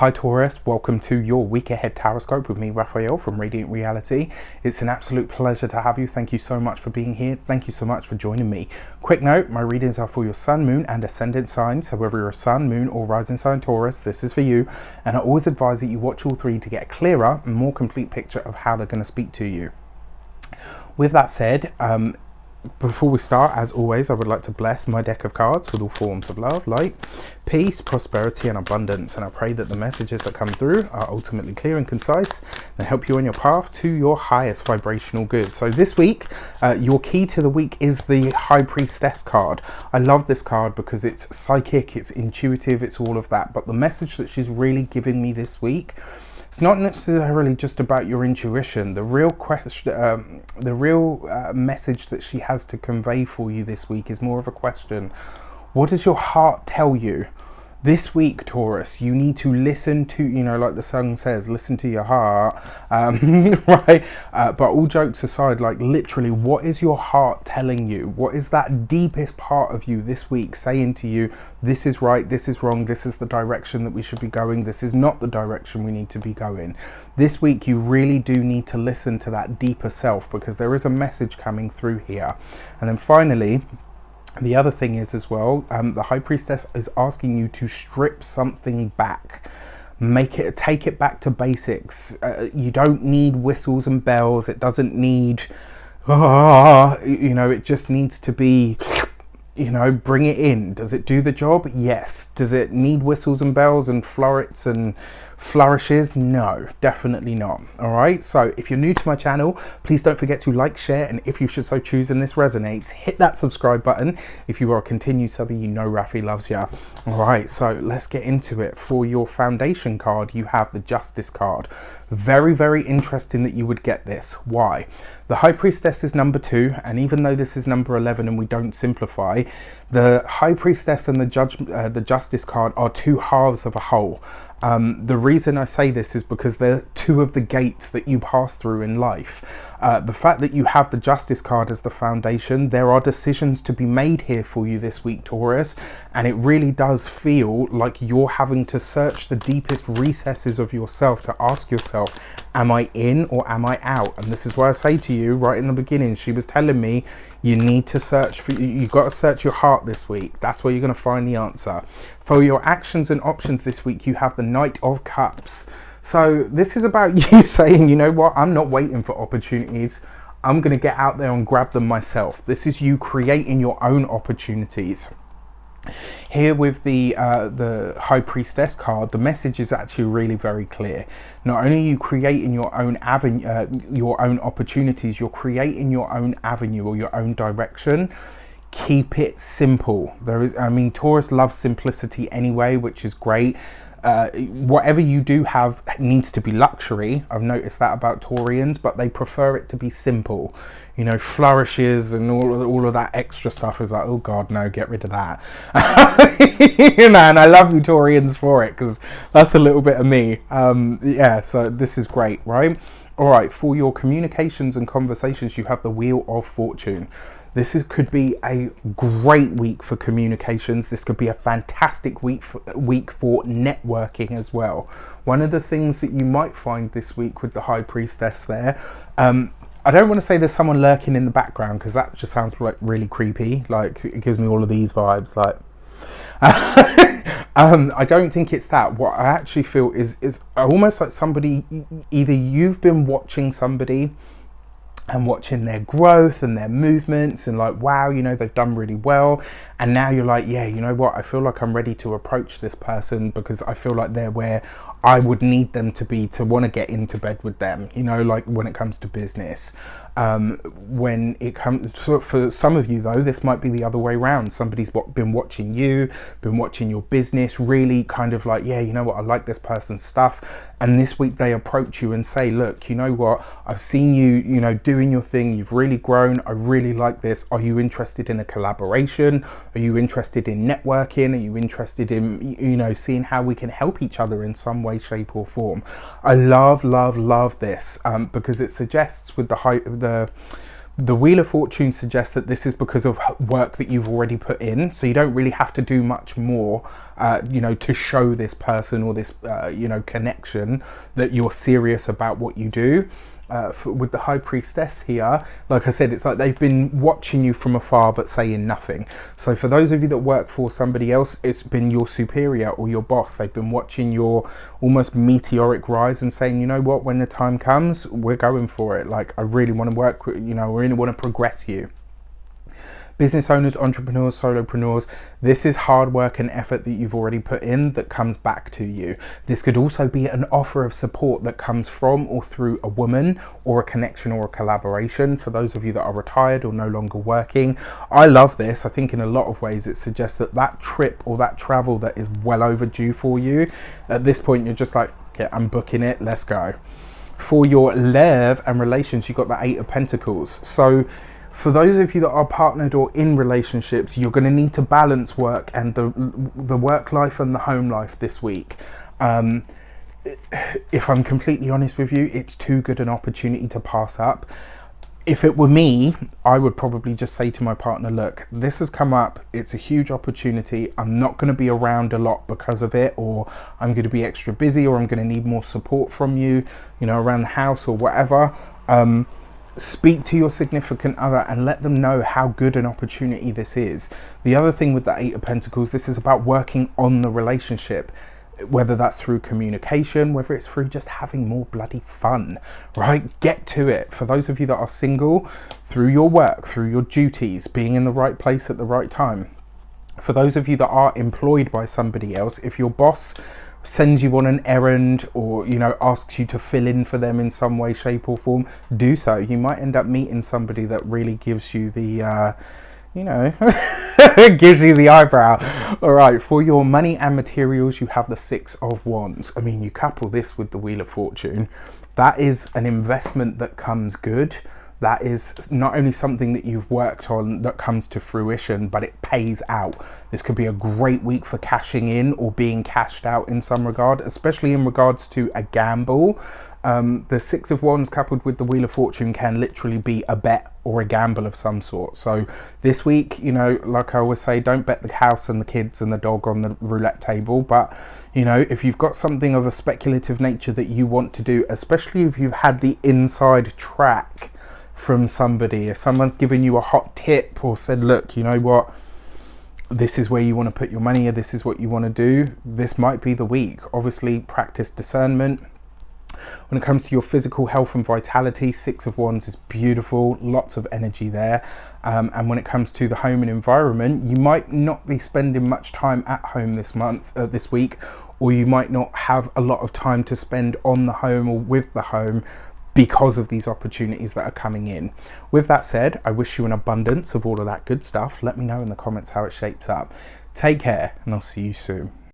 Hi Taurus, welcome to your week ahead Taroscope with me, Raphael from Reydiant Reality. It's an absolute pleasure to have you. Thank you so much for being here. Thank you so much for joining me. Quick note, my readings are for your sun, moon and ascendant signs. So whether you're a sun, moon or rising sign Taurus, this is for you. And I always advise that you watch all three to get a clearer and more complete picture of how they're going to speak to you. With that said, before we start, as always, I would like to bless my deck of cards with all forms of love, light, peace, prosperity and abundance. And I pray that the messages that come through are ultimately clear and concise and help you on your path to your highest vibrational good. So this week, your key to the week is the High Priestess card. I love this card because it's psychic, it's intuitive, it's all of that. But the message that she's really giving me this week, it's not necessarily just about your intuition. The real question, message that she has to convey for you this week is more of a question. What does your heart tell you? This week, Taurus, you need to listen to, like the song says, listen to your heart, right? But all jokes aside, like literally, what is your heart telling you? What is that deepest part of you this week saying to you, this is right, this is wrong, this is the direction that we should be going, this is not the direction we need to be going. This week, you really do need to listen to that deeper self because there is a message coming through here. And then finally, the other thing is as well, the High Priestess is asking you to strip something back. Take it back to basics. You don't need whistles and bells. It doesn't need, it just needs to be, bring it in. Does it do the job? Yes. Does it need whistles and bells and florets and flourishes? No, definitely not. All right, so if you're new to my channel, please don't forget to like, share, and if you should so choose and this resonates, hit that subscribe button. If you are a continued subby, you know Rafi loves you. All right, so let's get into it. For your foundation card, you have the Justice card. Very, very interesting that you would get this. Why? The High Priestess is number 2, and even though this is number 11 and we don't simplify, the High Priestess and the Justice card are two halves of a whole. The reason I say this is because they're two of the gates that you pass through in life. The fact that you have the Justice card as the foundation, there are decisions to be made here for you this week, Taurus, and it really does feel like you're having to search the deepest recesses of yourself to ask yourself, am I in or am I out? And this is why I say to you right in the beginning, she was telling me you need to search for, you've got to search your heart this week. That's where you're going to find the answer. For your actions and options this week, you have the Knight of Cups. So this is about you saying, you know what, I'm not waiting for opportunities. I'm going to get out there and grab them myself. This is you creating your own opportunities. Here with the High Priestess card, the message is actually really very clear. Not only are you creating your own your own opportunities, you're creating your own avenue or your own direction. Keep it simple. Taurus loves simplicity anyway, which is great. Whatever you do have needs to be luxury. I've noticed that about Taurians, but they prefer it to be simple. Flourishes and all of that extra stuff is like, oh God, no, get rid of that. And I love you Taurians for it because that's a little bit of me. Yeah, so this is great, right? All right, for your communications and conversations, you have the Wheel of Fortune. Could be a great week for communications. This could be a fantastic week for networking as well. One of the things that you might find this week with the High Priestess there, I don't want to say there's someone lurking in the background because that just sounds like really creepy. Like it gives me all of these vibes. Like I don't think it's that. What I actually feel is almost like somebody, either you've been watching somebody and watching their growth and their movements and like, wow, they've done really well. And now you're like, yeah, you know what? I feel like I'm ready to approach this person because I feel like they're where I would need them to be to want to get into bed with them, like when it comes to business. When it comes to, for some of you though, this might be the other way around. Somebody's been watching you, been watching your business, really kind of like, yeah, you know what? I like this person's stuff. And this week they approach you and say, look, you know what? I've seen you, doing your thing. You've really grown. I really like this. Are you interested in a collaboration? Are you interested in networking? Are you interested in, seeing how we can help each other in some way, shape or form? I love this because it suggests with the The Wheel of Fortune suggests that this is because of work that you've already put in, so you don't really have to do much more, to show this person or this, connection that you're serious about what you do. With the High Priestess here, like I said, it's like they've been watching you from afar but saying nothing. So for those of you that work for somebody else, it's been your superior or your boss. They've been watching your almost meteoric rise and saying, you know what, when the time comes, we're going for it. Like, I really want to work with, I really want to progress you. Business owners, entrepreneurs, solopreneurs, this is hard work and effort that you've already put in that comes back to you. This could also be an offer of support that comes from or through a woman, or a connection or a collaboration. For those of you that are retired or no longer working, I love this. I think in a lot of ways it suggests that that trip or that travel that is well overdue for you, at this point you're just like, okay, I'm booking it, let's go. For your love and relations, you've got the Eight of Pentacles. So for those of you that are partnered or in relationships, you're going to need to balance work and the work life and the home life this week. If I'm completely honest with you, it's too good an opportunity to pass up. If it were me, I would probably just say to my partner, look, this has come up, it's a huge opportunity, I'm not going to be around a lot because of it, or I'm going to be extra busy, or I'm going to need more support from you, around the house or whatever. Speak to your significant other and let them know how good an opportunity this is. The other thing with the Eight of Pentacles, this is about working on the relationship, whether that's through communication, whether it's through just having more bloody fun, right? Get to it. For those of you that are single, through your work, through your duties, being in the right place at the right time. For those of you that are employed by somebody else, if your boss sends you on an errand or asks you to fill in for them in some way, shape or form, do so. You might end up meeting somebody that really gives you the gives you the eyebrow. All right, for your money and materials, you have the Six of Wands. I mean, you couple this with the Wheel of Fortune, that is an investment that comes good. That is not only something that you've worked on that comes to fruition, but it pays out. This could be a great week for cashing in or being cashed out in some regard, especially in regards to a gamble. The Six of Wands coupled with the Wheel of Fortune can literally be a bet or a gamble of some sort. So this week, like I always say, don't bet the house and the kids and the dog on the roulette table. But, if you've got something of a speculative nature that you want to do, especially if you've had the inside track from somebody, if someone's given you a hot tip or said, look, you know what, this is where you want to put your money, or this is what you want to do, this might be the week. Obviously, practice discernment. When it comes to your physical health and vitality, Six of Wands is beautiful, lots of energy there. And when it comes to the home and environment, you might not be spending much time at home this week, or you might not have a lot of time to spend on the home or with the home, because of these opportunities that are coming in. With that said, I wish you an abundance of all of that good stuff. Let me know in the comments how it shapes up. Take care, and I'll see you soon.